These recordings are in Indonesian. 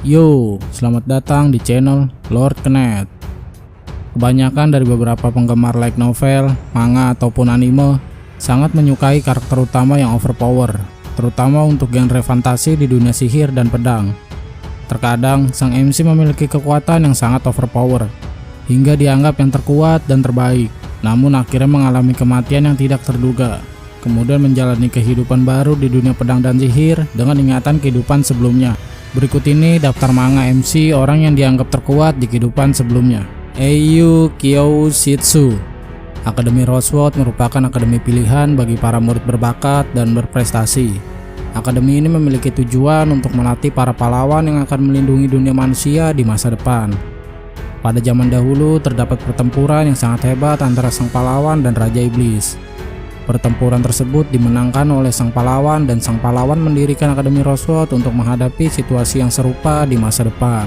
Yo, selamat datang di channel Lord Knet. Kebanyakan dari beberapa penggemar light novel, manga ataupun anime sangat menyukai karakter utama yang overpower, terutama untuk genre fantasi di dunia sihir dan pedang. Terkadang sang MC memiliki kekuatan yang sangat overpower hingga dianggap yang terkuat dan terbaik, namun akhirnya mengalami kematian yang tidak terduga, kemudian menjalani kehidupan baru di dunia pedang dan sihir dengan ingatan kehidupan sebelumnya. Berikut ini daftar manga MC orang yang dianggap terkuat di kehidupan sebelumnya. Eiyu Kyoshitsu. Akademi Rosewood merupakan akademi pilihan bagi para murid berbakat dan berprestasi. Akademi ini memiliki tujuan untuk melatih para pahlawan yang akan melindungi dunia manusia di masa depan. Pada zaman dahulu terdapat pertempuran yang sangat hebat antara sang pahlawan dan Raja Iblis. Pertempuran tersebut dimenangkan oleh sang pahlawan dan sang pahlawan mendirikan Akademi Rosewood untuk menghadapi situasi yang serupa di masa depan.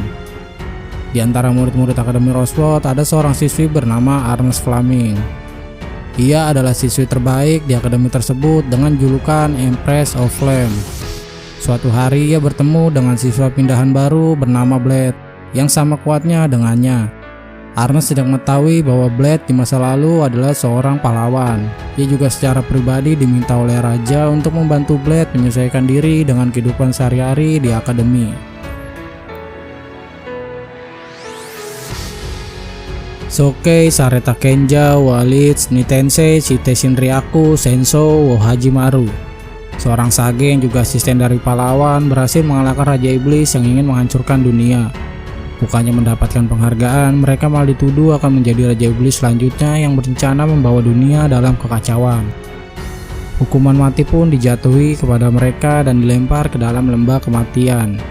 Di antara murid-murid Akademi Rosewood ada seorang siswi bernama Ernest Fleming. Ia adalah siswi terbaik di akademi tersebut dengan julukan Empress of Flame. Suatu hari ia bertemu dengan siswa pindahan baru bernama Blade yang sama kuatnya dengannya. Ernest tidak mengetahui bahwa Blade di masa lalu adalah seorang pahlawan. Ia juga secara pribadi diminta oleh raja untuk membantu Blade menyesuaikan diri dengan kehidupan sehari-hari di akademi. Soukei Sareta Kenja Walid Nitensei Shite Shinryaku Senso wo Hajimaru. Seorang sage yang juga asisten dari pahlawan berhasil mengalahkan Raja Iblis yang ingin menghancurkan dunia. Bukannya mendapatkan penghargaan, mereka malah dituduh akan menjadi Raja Iblis selanjutnya yang berencana membawa dunia dalam kekacauan. Hukuman mati pun dijatuhi kepada mereka dan dilempar ke dalam lembah kematian.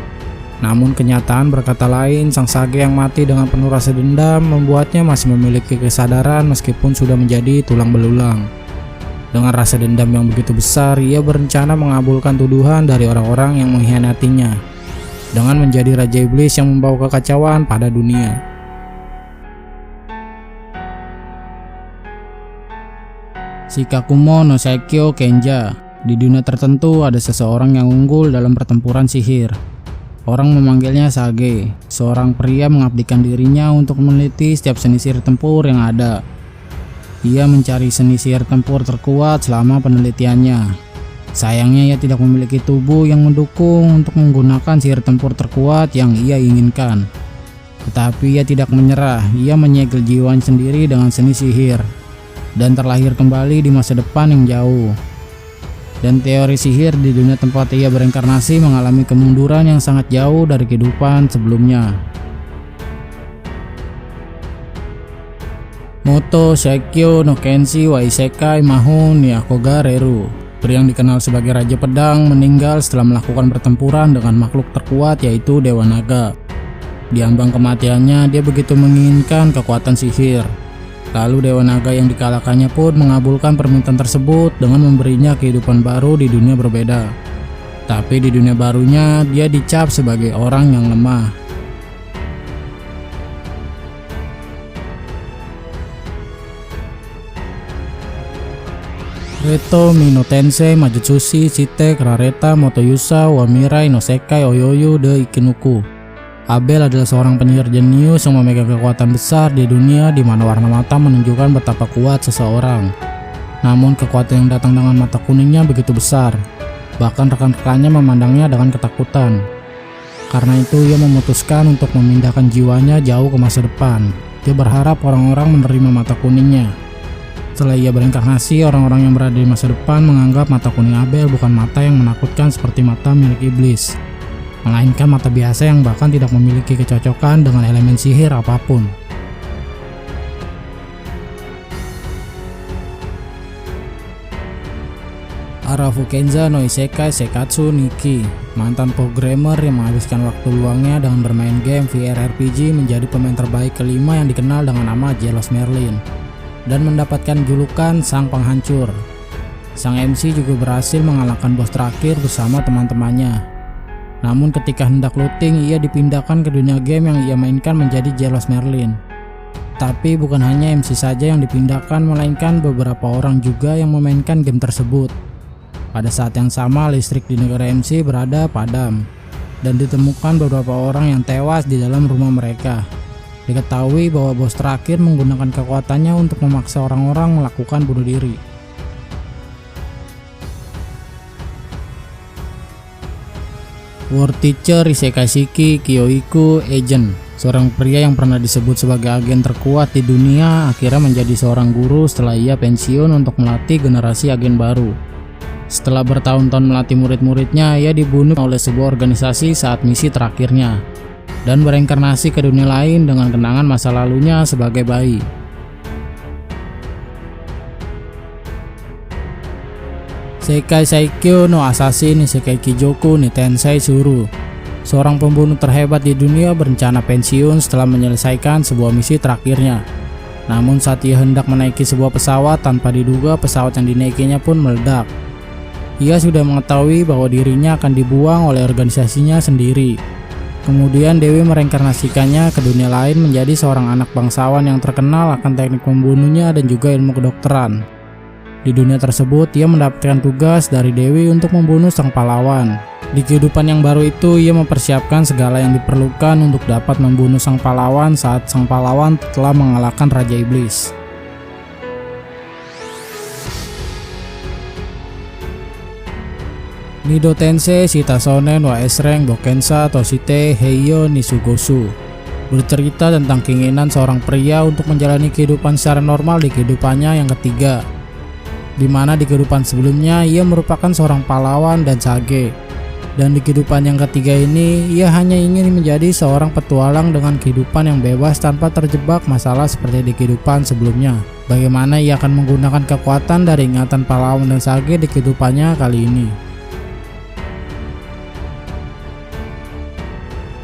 Namun kenyataan berkata lain, sang sage yang mati dengan penuh rasa dendam membuatnya masih memiliki kesadaran meskipun sudah menjadi tulang belulang. Dengan rasa dendam yang begitu besar, ia berencana mengabulkan tuduhan dari orang-orang yang mengkhianatinya dengan menjadi Raja Iblis yang membawa kekacauan pada dunia. Shikakumo no Saikyo Kenja. Di dunia tertentu ada seseorang yang unggul dalam pertempuran sihir. Orang memanggilnya Sage. Seorang pria mengabdikan dirinya untuk meneliti setiap seni sihir tempur yang ada. Ia mencari seni sihir tempur terkuat selama penelitiannya. Sayangnya ia tidak memiliki tubuh yang mendukung untuk menggunakan sihir tempur terkuat yang ia inginkan. Tetapi ia tidak menyerah, ia menyegel jiwanya sendiri dengan seni sihir dan terlahir kembali di masa depan yang jauh. Dan teori sihir di dunia tempat ia berinkarnasi mengalami kemunduran yang sangat jauh dari kehidupan sebelumnya. Moto Saikyo no Kenshi wa Isekai Mahou Nyakoga Reru. Pria yang dikenal sebagai Raja Pedang meninggal setelah melakukan pertempuran dengan makhluk terkuat yaitu Dewa Naga. Di ambang kematiannya, dia begitu menginginkan kekuatan sihir. Lalu Dewa Naga yang dikalahkannya pun mengabulkan permintaan tersebut dengan memberinya kehidupan baru di dunia berbeda. Tapi di dunia barunya, dia dicap sebagai orang yang lemah. Reto Mino Tensei Majutsushi Shite Rareta Motoyusa wa Mirai no Sekai Oyoyu de Ikinuku. Abel adalah seorang penyihir jenius yang memegang kekuatan besar di dunia di mana warna mata menunjukkan betapa kuat seseorang. Namun kekuatan yang datang dengan mata kuningnya begitu besar. Bahkan rekan-rekannya memandangnya dengan ketakutan. Karena itu ia memutuskan untuk memindahkan jiwanya jauh ke masa depan. Dia berharap orang-orang menerima mata kuningnya. Setelah ia berinkarnasi, orang-orang yang berada di masa depan menganggap mata kuning Abel bukan mata yang menakutkan seperti mata milik iblis, melainkan mata biasa yang bahkan tidak memiliki kecocokan dengan elemen sihir apapun. Arafu Kenza no Isekai Sekatsu Nikki. Mantan programmer yang menghabiskan waktu luangnya dengan bermain game VR RPG menjadi pemain terbaik kelima yang dikenal dengan nama Jealous Merlin dan mendapatkan julukan Sang Penghancur. Sang MC juga berhasil mengalahkan bos terakhir bersama teman-temannya. Namun ketika hendak looting, ia dipindahkan ke dunia game yang ia mainkan menjadi Jealous Merlin. Tapi bukan hanya MC saja yang dipindahkan, melainkan beberapa orang juga yang memainkan game tersebut. Pada saat yang sama, listrik di negara MC berada padam. dan ditemukan beberapa orang yang tewas di dalam rumah mereka. Diketahui bahwa bos terakhir menggunakan kekuatannya untuk memaksa orang-orang melakukan bunuh diri. War Teacher Isekai Shiki Kyoiku Agent, seorang pria yang pernah disebut sebagai agen terkuat di dunia, akhirnya menjadi seorang guru setelah ia pensiun untuk melatih generasi agen baru. Setelah bertahun-tahun melatih murid-muridnya, ia dibunuh oleh sebuah organisasi saat misi terakhirnya, dan bereinkarnasi ke dunia lain dengan kenangan masa lalunya sebagai bayi. Seikai Saikyo no Assassin Isekai Kijoku ni Tensei Suru, seorang pembunuh terhebat di dunia, berencana pensiun setelah menyelesaikan sebuah misi terakhirnya. Namun saat ia hendak menaiki sebuah pesawat, tanpa diduga pesawat yang dinaikinya pun meledak. Ia sudah mengetahui bahwa dirinya akan dibuang oleh organisasinya sendiri. Kemudian Dewi mereinkarnasikannya ke dunia lain menjadi seorang anak bangsawan yang terkenal akan teknik membunuhnya dan juga ilmu kedokteran. Di dunia tersebut, ia mendapatkan tugas dari Dewi untuk membunuh sang pahlawan. Di kehidupan yang baru itu, ia mempersiapkan segala yang diperlukan untuk dapat membunuh sang pahlawan saat sang pahlawan telah mengalahkan Raja Iblis. Nido Tensei Shitasonen wa S-Rank Bokensa Toshite Heiyo Nisugosu, bercerita tentang keinginan seorang pria untuk menjalani kehidupan secara normal di kehidupannya yang ketiga, di mana di kehidupan sebelumnya ia merupakan seorang pahlawan dan sage, dan di kehidupan yang ketiga ini ia hanya ingin menjadi seorang petualang dengan kehidupan yang bebas tanpa terjebak masalah seperti di kehidupan sebelumnya. Bagaimana ia akan menggunakan kekuatan dari ingatan pahlawan dan sage di kehidupannya kali ini.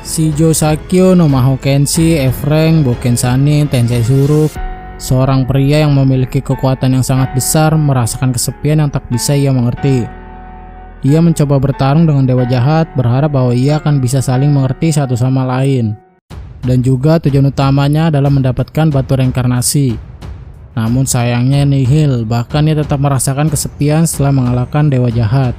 Shijo Sakyo no Mahou Kenshi F-Rank Bokensani Tensei Suru, seorang pria yang memiliki kekuatan yang sangat besar merasakan kesepian yang tak bisa ia mengerti. Ia mencoba bertarung dengan dewa jahat, berharap bahwa ia akan bisa saling mengerti satu sama lain. Dan juga tujuan utamanya adalah mendapatkan batu reinkarnasi. Namun sayangnya nihil, bahkan ia tetap merasakan kesepian setelah mengalahkan dewa jahat.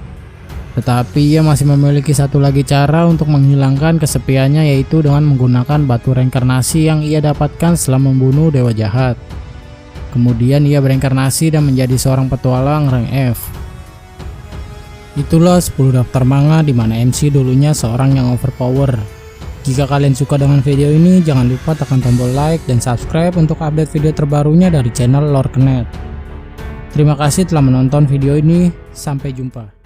Tetapi ia masih memiliki satu lagi cara untuk menghilangkan kesepiannya, yaitu dengan menggunakan batu reinkarnasi yang ia dapatkan setelah membunuh dewa jahat. Kemudian ia bereinkarnasi dan menjadi seorang petualang rank F. Itulah 10 daftar manga di mana MC dulunya seorang yang overpower. Jika kalian suka dengan video ini, jangan lupa tekan tombol like dan subscribe untuk update video terbarunya dari channel Lord Knet. Terima kasih telah menonton video ini, sampai jumpa.